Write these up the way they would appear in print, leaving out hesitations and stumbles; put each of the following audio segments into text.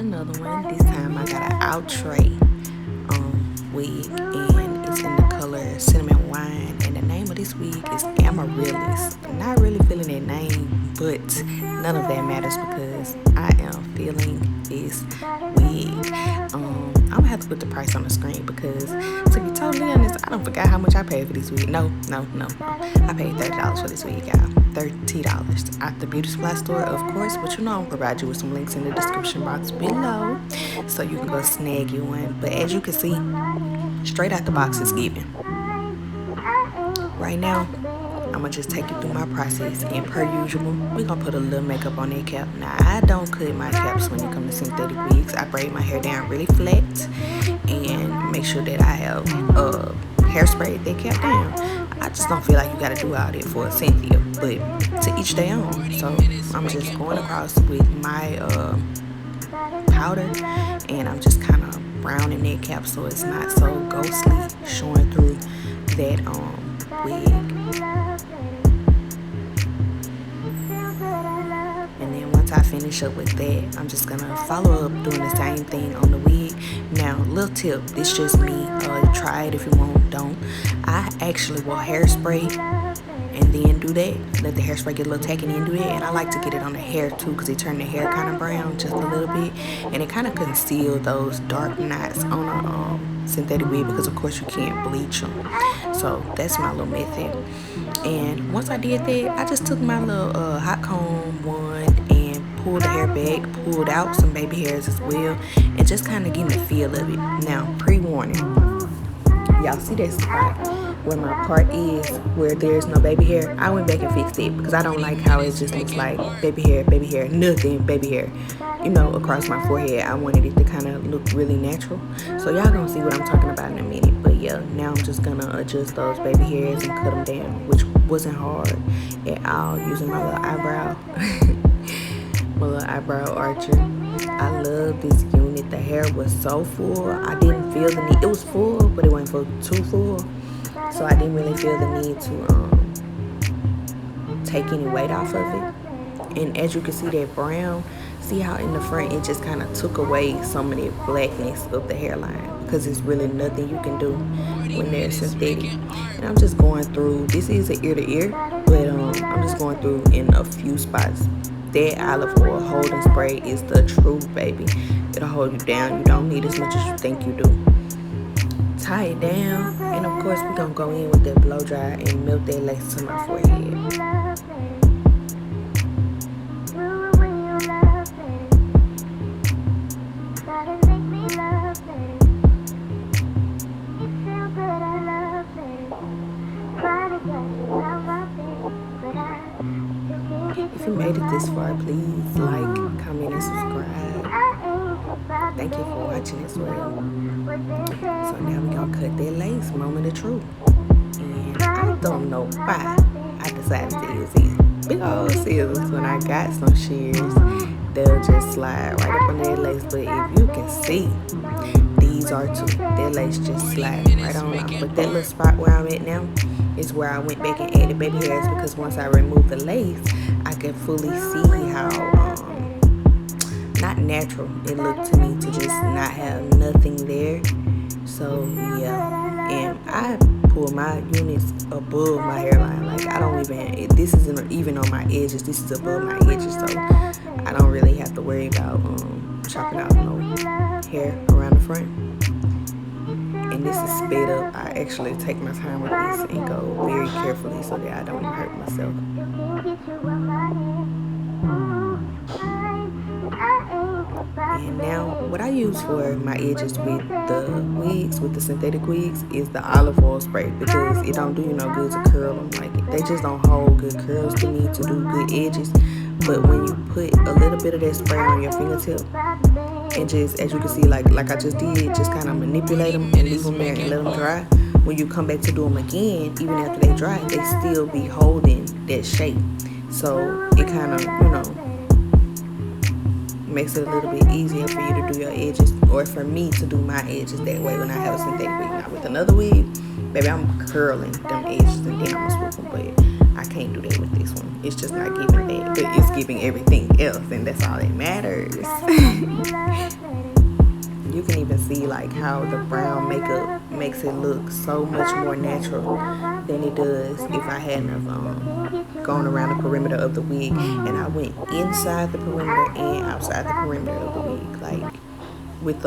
another one. This time I got an Outre wig, and it's in the color cinnamon wine. And the name of this wig is Amarillis. I'm not really feeling that name, but none of that matters because I am feeling this wig. I'm gonna have to put the price on the screen because, to be totally honest, I don't forget how much I paid for this wig. No. I paid $30 for this wig, y'all. $30 at the beauty supply store, of course, but you know I'm gonna provide you with some links in the description box below so you can go snag you one. But as you can see, straight out the box is given. Right now, I'm gonna just take you through my process, and per usual, we're gonna put a little makeup on that cap. Now, I don't cut my caps when it comes to synthetic wigs. I braid my hair down really flat and make sure that I have hairspray that cap down. I just don't feel like you gotta do all that for Cynthia, but to each their own. So I'm just going across with my powder, and I'm just kind of browning that cap so it's not so ghostly showing through that wig. And then once I finish up with that, I'm just gonna follow up doing the same thing on the wig. Now, little tip, this just me. Try it if you want, don't. I actually will hairspray and then do that. Let the hairspray get a little tacky and then do that. And I like to get it on the hair too because it turned the hair kind of brown just a little bit. And it kind of conceal those dark knots on a synthetic wig because of course you can't bleach them. So that's my little method. And once I did that, I just took my little hot comb wand and pulled the hair back, pulled out some baby hairs as well, and just kind of getting the feel of it. Now, pre-warning, y'all see that spot where my part is where there's no baby hair? I went back and fixed it because I don't like how it just looks like baby hair, nothing baby hair, you know, across my forehead. I wanted it to kind of look really natural. So y'all gonna see what I'm talking about in a minute. But yeah, now I'm just gonna adjust those baby hairs and cut them down, which wasn't hard at all, using my little eyebrow, my little eyebrow archer. I love this unit. The hair was so full. I didn't feel the need. It was full, but it wasn't too full. So I didn't really feel the need to take any weight off of it. And as you can see that brown, see how in the front it just kind of took away some of the blackness of the hairline because it's really nothing you can do when they're synthetic. And I'm just going through, this is an ear to ear, but I'm just going through in a few spots. That olive oil holding spray is the truth, baby. It'll hold you down. You don't need as much as you think you do. Tie it down, and of course we're gonna go in with that blow dry and melt that lace to my forehead. If you made it this far, please like, comment, and subscribe. Thank you for watching as well. So now we're gonna cut that lace, moment of truth. And I don't know why I decided to use these big old scissors when I got some shears. They'll just slide right up under that lace. But if you can see, these are too. That lace just slide right on off. But that little spot where I'm at now is where I went back and added baby hairs because once I removed the lace, I could fully see how not natural it looked to me to just not have nothing there. So yeah, and I pull my units above my hairline. Like I don't even, this isn't even on my edges, this is above my edges, so I don't really have to worry about chopping out no hair around the front. And this is sped up. I actually take my time with this and go very carefully so that I don't hurt myself. And now what I use for my edges with the wigs, with the synthetic wigs, is the olive oil spray because it don't do you no good to curl them. Like they just don't hold good curls to me to do good edges. But when you put a little bit of that spray on your fingertip and just, as you can see, like I just did, just kind of manipulate them and leave them there and let them dry. When you come back to do them again, even after they dry, they still be holding that shape. So it kind of, you know, makes it a little bit easier for you to do your edges, or for me to do my edges that way when I have a synthetic wig. Now with another wig, baby, I'm curling them edges and then I'm gonna swoop them. But I can't do that with this one. It's just not giving that, but it's giving everything else, and that's all that matters. You can even see like how the brown makeup makes it look so much more natural than it does if I hadn't have gone around the perimeter of the wig, and I went inside the perimeter and outside the perimeter of the wig, like with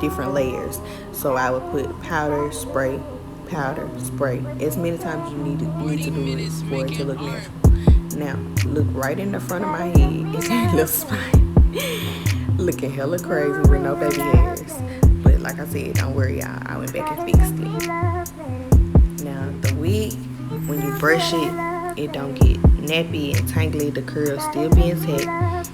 different layers. So I would put powder, spray, as many times you need to do it for it to look natural. Now look right in the front of my head. It's a little spot. Looking hella crazy with no baby hairs. But like I said, don't worry y'all, I went back and fixed it. Now the wig, when you brush it, it don't get nappy and tangly. The curls still be intact.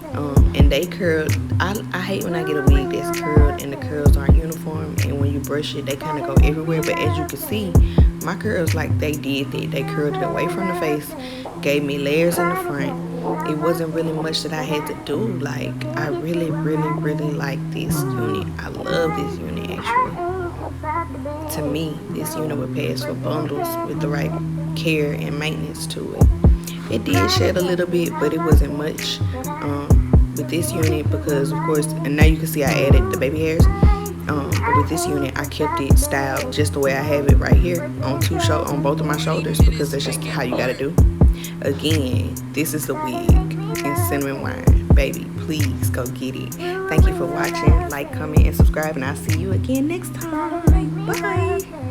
And they curl. I hate when I get a wig that's curled and the curls aren't uniform, and when you brush it they kind of go everywhere. But as you can see, my curls, like, they did that. They curled it away from the face, gave me layers in the front. It wasn't really much that I had to do. Like, I really like this unit. I love this unit actually. To me, this unit would pass for bundles with the right care and maintenance to it. It did shed a little bit, but it wasn't much with this unit, because of course, and now you can see I added the baby hairs. But with this unit, I kept it styled just the way I have it right here on both of my shoulders, because that's just how you gotta do. Again, this is the wig in cinnamon wine. Baby, please go get it. Thank you for watching. Like, comment, and subscribe, and I'll see you again next time. Bye.